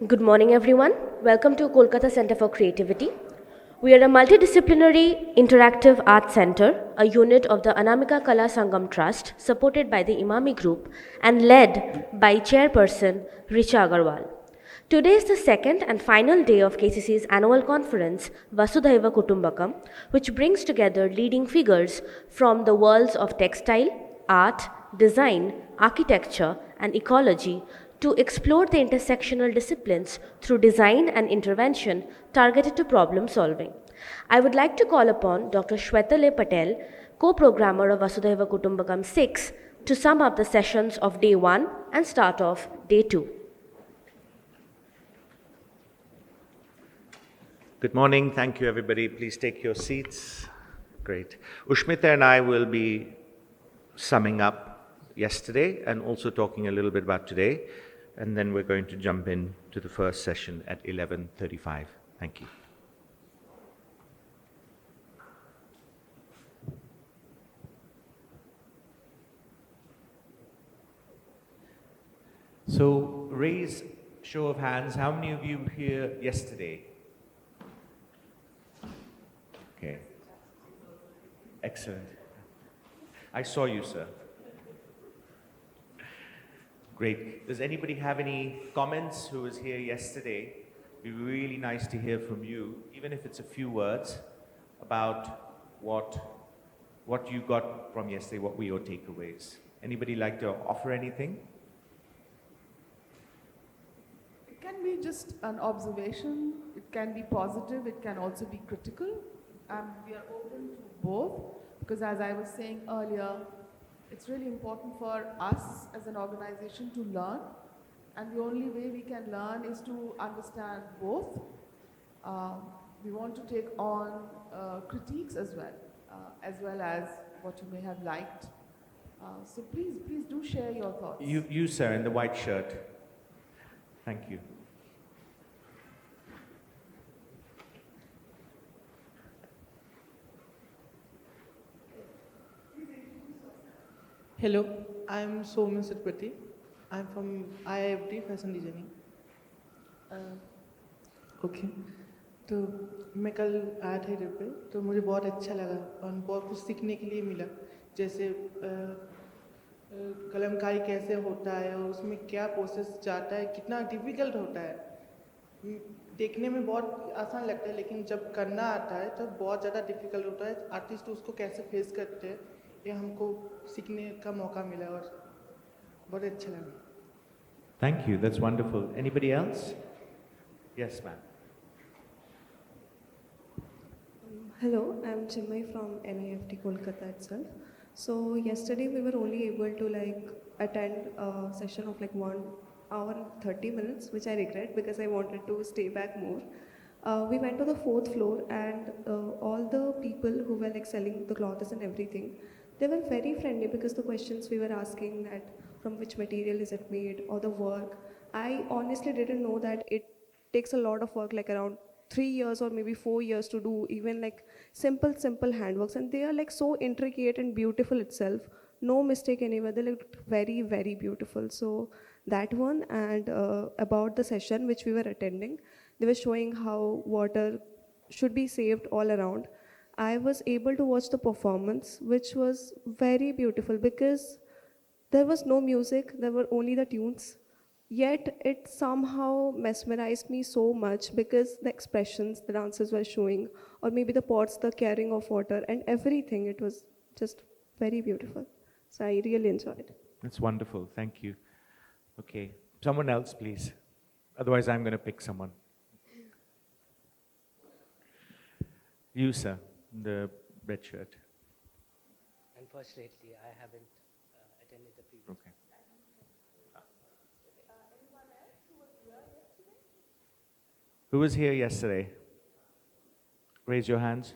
Good morning, everyone. Welcome to Kolkata Center for Creativity. We are a multidisciplinary interactive art center, a unit of the Anamika Kala Sangam Trust, supported by the Imami Group and led by Chairperson Richa Agarwal. Today is the second and final day of KCC's annual conference, Vasudhaiva Kutumbakam, which brings together leading figures from the worlds of textile, art, design, architecture, and ecology to explore the intersectional disciplines through design and intervention targeted to problem solving. I would like to call upon Dr. Shwetal A. Patel, co-programmer of Vasudhaiva Kutumbakam 6, to sum up the sessions of day 1 and start off day 2. Good morning. Thank you, everybody. Please take your seats. Great. Ushmita and I will be summing up yesterday and also talking a little bit about today. And then we're going to jump in to the first session at 11:35. Thank you. So, raise show of hands. How many of you here yesterday? Okay. Excellent. I saw you, sir. Great. Does anybody have any comments who was here yesterday? It'd be really nice to hear from you, even if it's a few words, about what you got from yesterday, what were your takeaways. Anybody like to offer anything? It can be just an observation, it can be positive, it can also be critical. We are open to both because, as I was saying earlier, it's really important for us as an organization to learn, and the only way we can learn is to understand both. We want to take on critiques as well as what you may have liked. So please do share your thoughts. You, sir, in the white shirt. Thank you. Hello, I'm Soumya Sirpati. I'm from IIFT Fashion Designing. Okay तो मैं कल आया था इधर पे तो मुझे बहुत अच्छा लगा और बहुत कुछ सीखने के लिए मिला, जैसे कलमकारी कैसे होता है और उसमें क्या प्रोसेस जाता है, कितना डिफ़िकल्ट होता है। देखने में बहुत आसान लगता है लेकिन जब करना आता है तो बहुत ज़्यादा डिफ़िकल्ट होता है। आर्टिस्ट उसको कैसे फेस करते हैं ये हमको सीखने का मौका मिला और बहुत अच्छा लगा। Thank you. That's wonderful. Anybody else? Yes, ma'am. Hello, I'm Chinmay from NIFT Kolkata itself. So yesterday we were only able to attend a session of 1 hour and 30 minutes, which I regret because I wanted to stay back more. We went to the 4th floor and all the people who were selling the clothes and everything, they were very friendly because the questions we were asking, that from which material is it made or the work, I honestly didn't know that it takes a lot of work, around 3 years or maybe 4 years to do even simple handworks, and they are so intricate and beautiful itself. No mistake anywhere, they looked very, very beautiful. So that one, and about the session which we were attending, they were showing how water should be saved all around. I was able to watch the performance, which was very beautiful because there was no music, there were only the tunes. Yet it somehow mesmerized me so much because the expressions the dancers were showing, or maybe the pots, the carrying of water and everything, it was just very beautiful. So I really enjoyed. That's wonderful. Thank you. Okay. Someone else, please. Otherwise, I'm going to pick someone. You, sir, the red shirt. Unfortunately, I haven't attended the previous. Okay. Who was here yesterday? Raise your hands.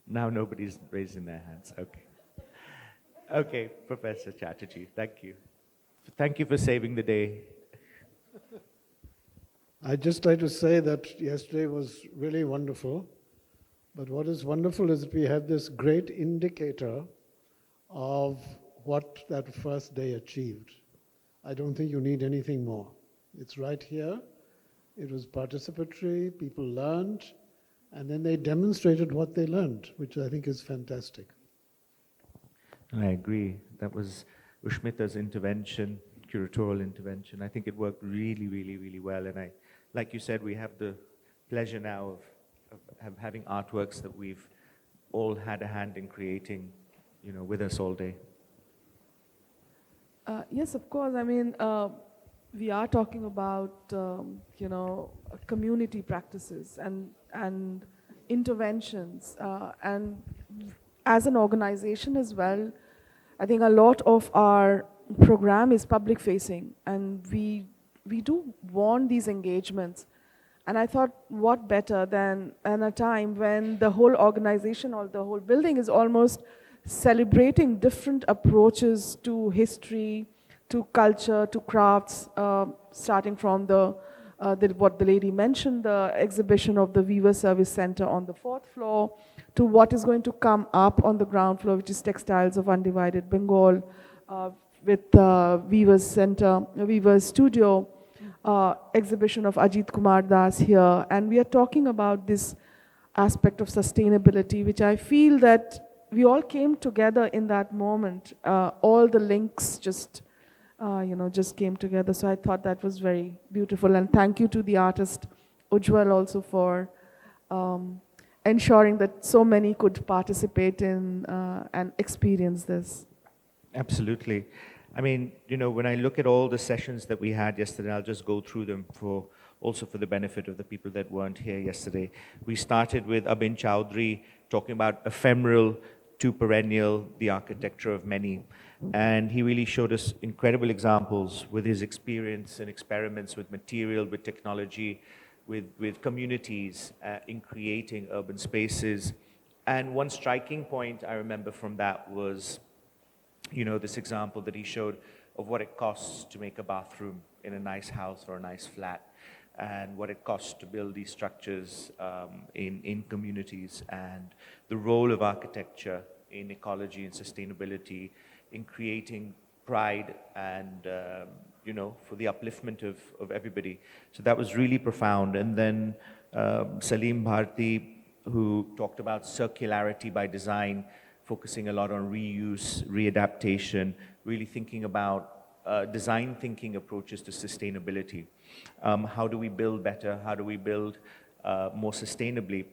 Now nobody's raising their hands. Okay. Okay, Professor Chatterjee, thank you. Thank you for saving the day. I'd just like to say that yesterday was really wonderful. But what is wonderful is that we have this great indicator of what that first day achieved. I don't think you need anything more. It's right here. It was participatory, people learned, and then they demonstrated what they learned, which I think is fantastic. I agree. That was Ushmita's intervention, curatorial intervention. I think it worked really, really, really well. And like you said, we have the pleasure now of having artworks that we've all had a hand in creating, with us all day. Yes, of course. I mean, we are talking about, community practices and interventions. And as an organization as well, I think a lot of our program is public facing, and we do want these engagements. And I thought, what better than in a time when the whole organization or the whole building is almost celebrating different approaches to history, to culture, to crafts, starting from what the lady mentioned, the exhibition of the Weaver Service Center on the 4th floor, to what is going to come up on the ground floor, which is Textiles of Undivided Bengal, with Weaver's Center, Weaver's Studio, exhibition of Ajit Kumar Das here. And we are talking about this aspect of sustainability, which I feel that we all came together in that moment. All the links just came together. So I thought that was very beautiful. And thank you to the artist Ujjwal also for ensuring that so many could participate in and experience this. Absolutely. I mean, when I look at all the sessions that we had yesterday, I'll just go through them also for the benefit of the people that weren't here yesterday. We started with Abhin Chowdhury talking about ephemeral to perennial, the architecture of many. And he really showed us incredible examples with his experience and experiments with material, with technology, with communities in creating urban spaces. And one striking point I remember from that was, this example that he showed of what it costs to make a bathroom in a nice house or a nice flat, and what it costs to build these structures in communities, and the role of architecture in ecology and sustainability, in creating pride and, for the upliftment of everybody. So that was really profound. And then Salim Bharti, who talked about circularity by design, focusing a lot on reuse, readaptation, really thinking about design thinking approaches to sustainability. How do we build better? How do we build more sustainably?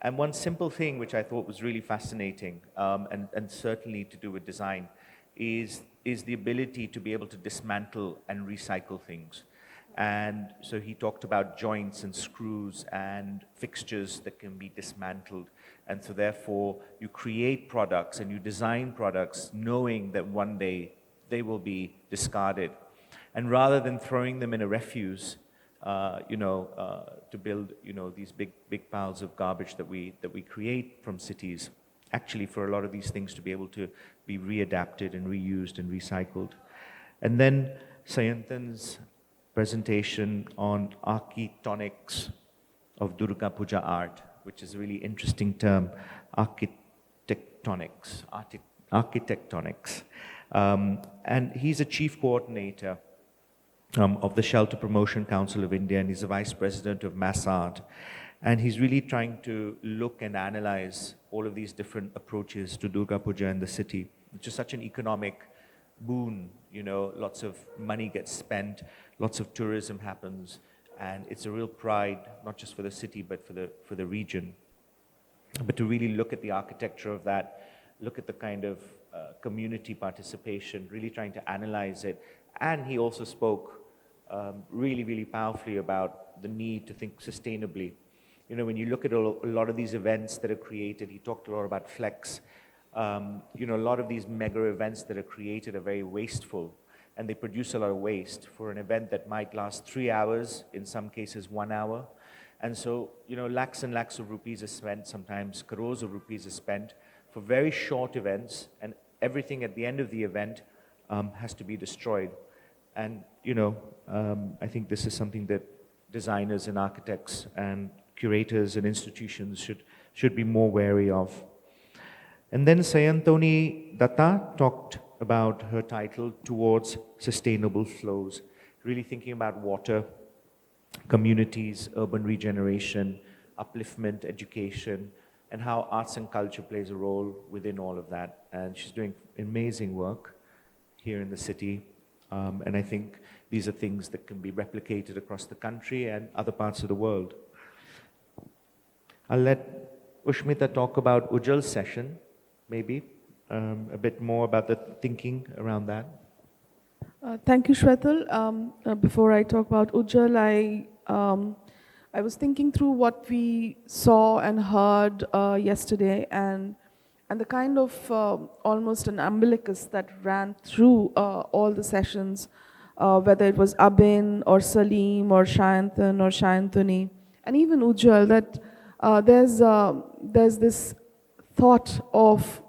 And one simple thing which I thought was really fascinating, and certainly to do with design, is the ability to be able to dismantle and recycle things. And so he talked about joints and screws and fixtures that can be dismantled. And so therefore, you create products and you design products knowing that one day they will be discarded. And rather than throwing them in a refuse, to build, these big piles of garbage that we create from cities, actually for a lot of these things to be able to be readapted and reused and recycled. And then Sayantan's presentation on architectonics of Durga Puja art, which is a really interesting term, architectonics. And he's a chief coordinator of the Shelter Promotion Council of India, and he's the vice president of Mass Art. And he's really trying to look and analyze all of these different approaches to Durga Puja in the city, which is such an economic boon. Lots of money gets spent, lots of tourism happens, and it's a real pride, not just for the city, but for the region. But to really look at the architecture of that, look at the kind of community participation, really trying to analyze it. And he also spoke really, really powerfully about the need to think sustainably. When you look at a lot of these events that are created, he talked a lot about Flex. A lot of these mega events that are created are very wasteful, and they produce a lot of waste for an event that might last 3 hours, in some cases 1 hour. And so, lakhs and lakhs of rupees are spent, sometimes crores of rupees are spent for very short events, and everything at the end of the event has to be destroyed. And, I think this is something that designers and architects and curators and institutions should be more wary of. And then Sayantoni Datta talked about her title, Towards Sustainable Flows. really thinking about water, communities, urban regeneration, upliftment, education, and how arts and culture plays a role within all of that. And she's doing amazing work here in the city. And I think these are things that can be replicated across the country and other parts of the world. I'll let Ushmita talk about Ujjal's session, maybe, a bit more about the thinking around that. Thank you, Shwetal. Before I talk about Ujjal, I was thinking through what we saw and heard yesterday, and the kind of almost an umbilicus that ran through all the sessions, whether it was Abin or Salim or Shayanthan or Shayantuni, and even Ujjal, that there's this thought of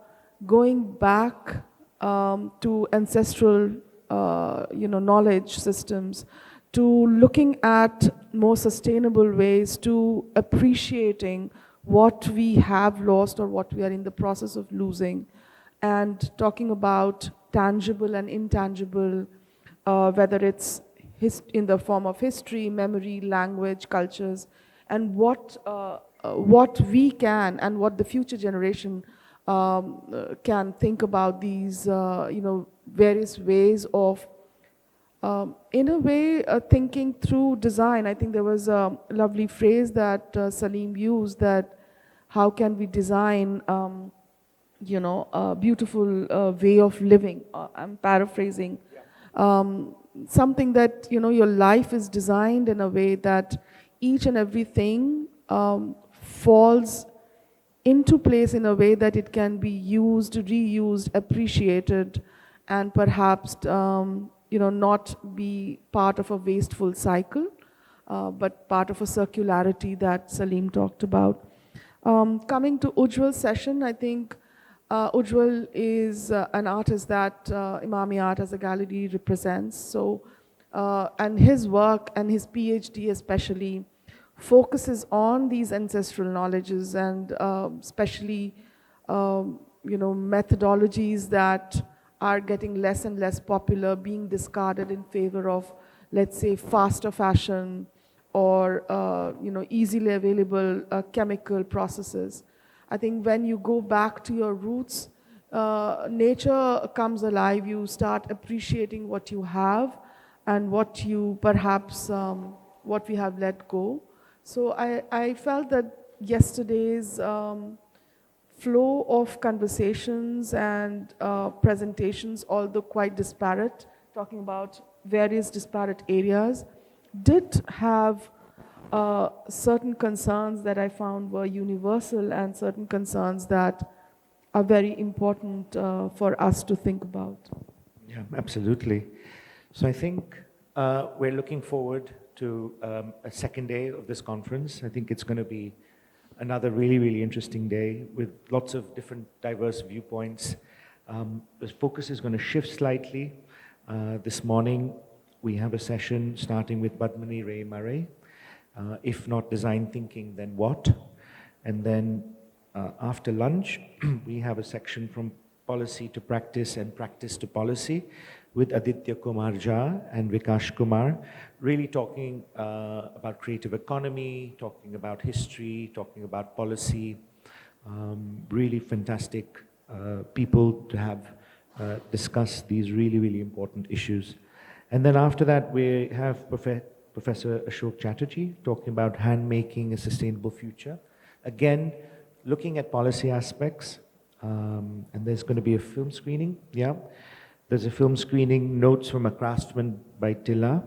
going back to ancestral knowledge systems, to looking at more sustainable ways, to appreciating what we have lost or what we are in the process of losing, and talking about tangible and intangible, whether it's in the form of history, memory, language, cultures, and what we can and what the future generation can think about these various ways of in a way thinking through design. I think there was a lovely phrase that Salim used, that how can we design a beautiful way of living. I'm paraphrasing. Something that your life is designed in a way that each and everything falls into place in a way that it can be used, reused, appreciated, and perhaps not be part of a wasteful cycle, but part of a circularity that Salim talked about. Coming to Ujjwal's session, I think Ujjwal is an artist that Imami Art as a gallery represents. So, and his work and his PhD especially focuses on these ancestral knowledges, and especially methodologies that are getting less and less popular, being discarded in favor of, let's say, faster fashion or easily available chemical processes. I think when you go back to your roots, nature comes alive. You start appreciating what you have and what you perhaps what we have let go. So I felt that yesterday's flow of conversations and presentations, although quite disparate, talking about various disparate areas, did have certain concerns that I found were universal, and certain concerns that are very important for us to think about. Yeah, absolutely. So I think we're looking forward to a second day of this conference. I think it's going to be another really, really interesting day with lots of different diverse viewpoints. The focus is going to shift slightly. This morning, we have a session starting with Padmini Ray Murray. If not design thinking, then what? And then after lunch, we have a section from policy to practice and practice to policy with Aditya Kumar Jha and Vikash Kumar, really talking about creative economy, talking about history, talking about policy. Really fantastic people to have discuss these really, really important issues. And then after that, we have Professor Ashok Chatterjee talking about handmaking a sustainable future. Again, looking at policy aspects, and there's going to be a film screening, yeah. There's a film screening, Notes from a Craftsman by Tilla,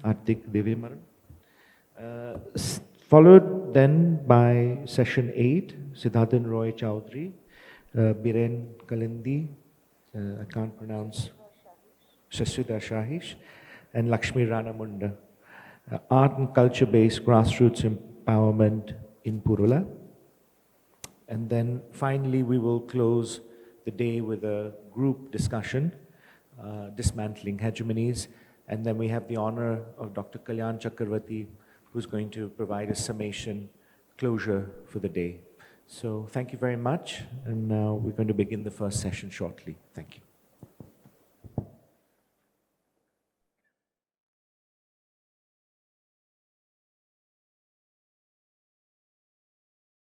Artik Devimaran. Followed then by session 8, Siddharthan Roy Chowdhury, Biren Kalindi, I can't pronounce, Shashwita Shahish, and Lakshmi Rana Munda. Art and culture-based grassroots empowerment in Purula. And then finally, we will close the day with a group discussion, dismantling hegemonies. And then we have the honor of Dr. Kalyan Chakravarti, who's going to provide a summation closure for the day. So thank you very much. And now we're going to begin the first session shortly. Thank you.